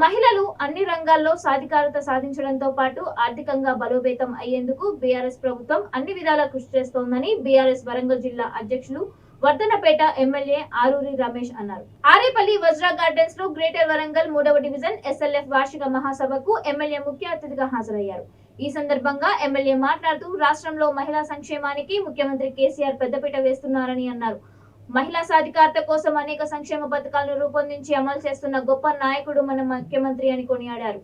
మహిళలు అన్ని రంగాల్లో సాధికారత సాధించడంతో పాటు ఆర్థికంగా బలోపేతం అయ్యేందుకు బీఆర్ఎస్ ప్రభుత్వం అన్ని విధాలా కృషి చేస్తోందని బీఆర్ఎస్ వరంగల్ జిల్లా అధ్యక్షులు వర్ధనపేట ఎమ్మెల్యే ఆరూరి రమేష్ అన్నారు. ఆరేపల్లి వజ్రా గార్డెన్స్ లో గ్రేటర్ వరంగల్ 3వ డివిజన్ ఎస్ఎల్ఎఫ్ వార్షిక మహాసభకు ఎమ్మెల్యే ముఖ్య అతిథిగా హాజరయ్యారు. ఈ సందర్భంగా ఎమ్మెల్యే మాట్లాడుతూ రాష్ట్రంలో మహిళా సంక్షేమానికి ముఖ్యమంత్రి కేసీఆర్ పెద్దపీట వేస్తున్నారని అన్నారు. మహిళా సాధికారత కోసం అనేక సంక్షేమ పథకాలను రూపొందించి అమలు చేస్తున్న గొప్ప నాయకుడు మన ముఖ్యమంత్రి అని కొనియాడారు.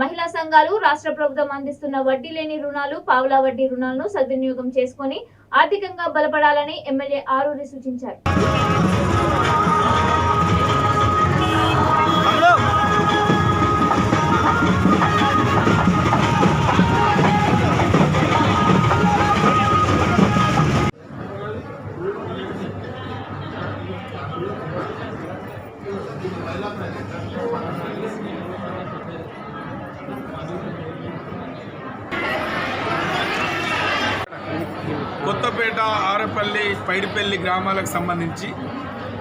మహిళా సంఘాలు రాష్ట్ర ప్రభుత్వం అందిస్తున్న వడ్డీ లేని రుణాలు, పావలా వడ్డీ రుణాలను సద్వినియోగం చేసుకుని ఆర్థికంగా బలపడాలని ఎమ్మెల్యే ఆరూరి సూచించారు. కొత్తపేట, ఆరేపల్లి, పైడిపల్లి గ్రామాలకు సంబంధించి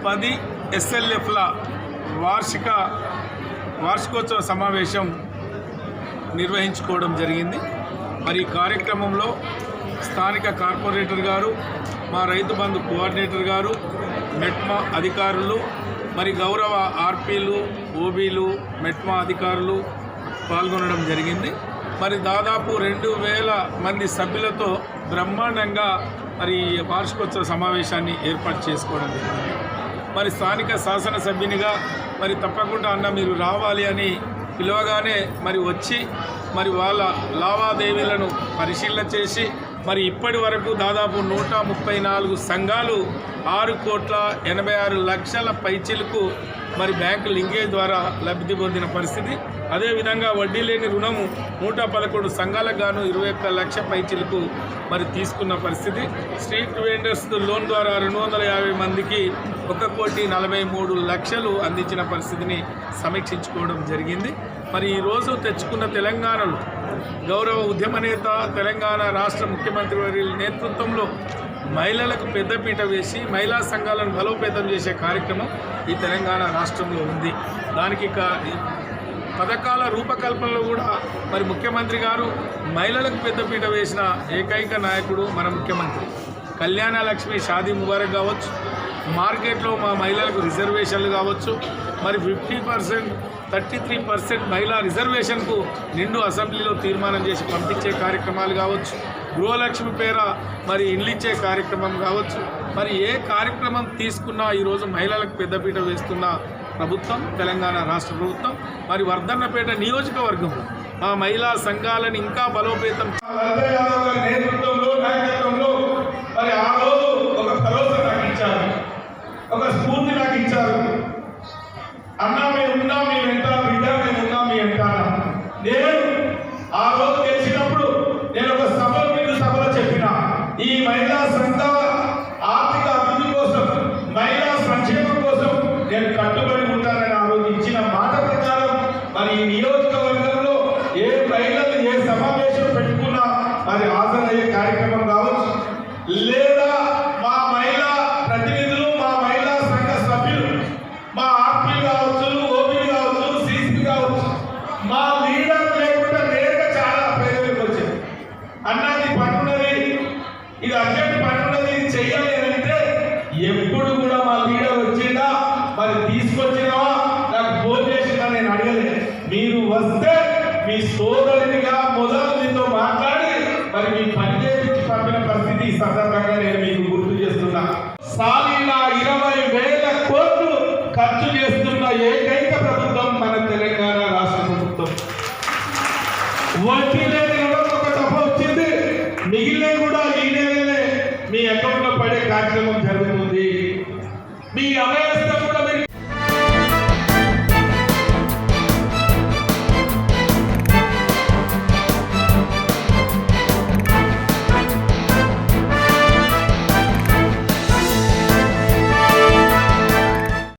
10 ఎస్ఎల్ఎఫ్ల వార్షికోత్సవ సమావేశం నిర్వహించుకోవడం జరిగింది. మరి ఈ కార్యక్రమంలో స్థానిక కార్పొరేటర్ గారు, మా రైతు బంధు కోఆర్డినేటర్ గారు, మెట్మా అధికారులు, మరి గౌరవ ఆర్పీలు, ఓబీలు, మెట్మా అధికారులు పాల్గొనడం జరిగింది. మరి దాదాపు 2000 మంది సభ్యులతో బ్రహ్మాండంగా మరి వార్షికోత్సవ సమావేశాన్ని ఏర్పాటు చేసుకోవడం జరిగింది. మరి స్థానిక శాసనసభ్యునిగా మరి తప్పకుండా అన్న మీరు రావాలి అని పిలవగానే మరి వచ్చి మరి వాళ్ళ లావాదేవీలను పరిశీలన చేసి మరి ఇప్పటి వరకు దాదాపు 134 సంఘాలు 6,86,00,000 పైచిలకు మరి బ్యాంకు లింకేజ్ ద్వారా లబ్ధి పొందిన పరిస్థితి. అదేవిధంగా వడ్డీ లేని రుణము 111 సంఘాలకు గాను 21 లక్షల పైచిలకు మరి తీసుకున్న పరిస్థితి. స్ట్రీట్ వెండర్స్ లోన్ ద్వారా 250 మందికి 1,43,00,000 అందించిన పరిస్థితిని సమీక్షించుకోవడం జరిగింది. మరి ఈరోజు తెచ్చుకున్న తెలంగాణలో గౌరవ ఉద్యమ నేత, తెలంగాణ రాష్ట్ర ముఖ్యమంత్రి వర్యుల నేతృత్వంలో మహిళలకు పెద్దపీట వేసి మహిళా సంఘాలను బలోపేతం చేసే కార్యక్రమం ఈ తెలంగాణ రాష్ట్రంలో ఉంది. దానికి పథకాల రూపకల్పనలో కూడా మరి ముఖ్యమంత్రి గారు మహిళలకు పెద్దపీట వేసిన ఏకైక నాయకుడు మన ముఖ్యమంత్రి. కళ్యాణ లక్ష్మి, షాదీ ముబారక్ కావచ్చు, మార్కెట్లో మా మహిళలకు రిజర్వేషన్లు కావచ్చు, మరి 50%, 33% మహిళా రిజర్వేషన్కు నిండు అసెంబ్లీలో తీర్మానం చేసి పంపించే కార్యక్రమాలు కావచ్చు, గృహలక్ష్మి పేర మరి ఇల్లిచ్చే కార్యక్రమం కావచ్చు. మరి ఏ కార్యక్రమం తీసుకున్నా ఈరోజు మహిళలకు పెద్దపీట వేస్తున్న ప్రభుత్వం తెలంగాణ రాష్ట్ర ప్రభుత్వం. మరి వర్ధన్నపేట నియోజకవర్గంలో మా మహిళా సంఘాలను ఇంకా బలోపేతం నేతృత్వంలో, నాయకత్వంలో మరి ఆ రోజు ఒక భరోసా నాకు ఇచ్చారు, ఒక స్ఫూర్తి నాకు ఇచ్చారు. అన్నా మేము ఉన్నాం మీ వెంట, బిడ్డ మేము ఉన్నాం మీ వెంట. నేను ఆ రోజు తెలిసినప్పుడు నేను ఒక సభలో చెప్పిన ఈ మహిళా సంఘాల ఆర్థిక అభివృద్ధి కోసం, మహిళా సంక్షేమం కోసం నేను కట్టుబడి ఉంటానని ఆ రోజు ఇచ్చిన మాట ప్రకారం మరి ఈ నియోజకవర్గంలో ఏ మహిళలు ఏ సమావేశం పెట్టుకున్నా మరి హాజరయ్యే కార్యక్రమం కావచ్చు, లేదా మా మహిళా ప్రతినిధులు, మా మహిళా సంఘ సభ్యులు, మా ఆర్పీ కావచ్చు, ఓబీ కావచ్చు, సిసి కావచ్చు, మా లీడర్ లేకుండా నేరుగా చాలా ప్రజలకు వచ్చారు. అన్నది పనున్నది, ఇది అర్జెంట్ పనున్నది, ఇది చెయ్యాలి అని అంటే ఎప్పుడు కూడా మా లీడర్ వచ్చిందా, మరి తీసుకొచ్చినావా, నాకు ఫోన్ చేసిందా నేను అడగలేదు. మీరు వస్తే మీ సోదరునిగా మొదలు మీతో మాట్లాడి మరి మీ పని చేయించి పంపిన పరిస్థితి ఈ సందర్భంగా నేను మీకు గుర్తు చేస్తున్నా. సాలీలా 20,000 కోట్లు ఖర్చు చేస్తున్న ఏకైక ప్రభుత్వం మన తెలంగాణ రాష్ట్ర ప్రభుత్వం. వడ్డీ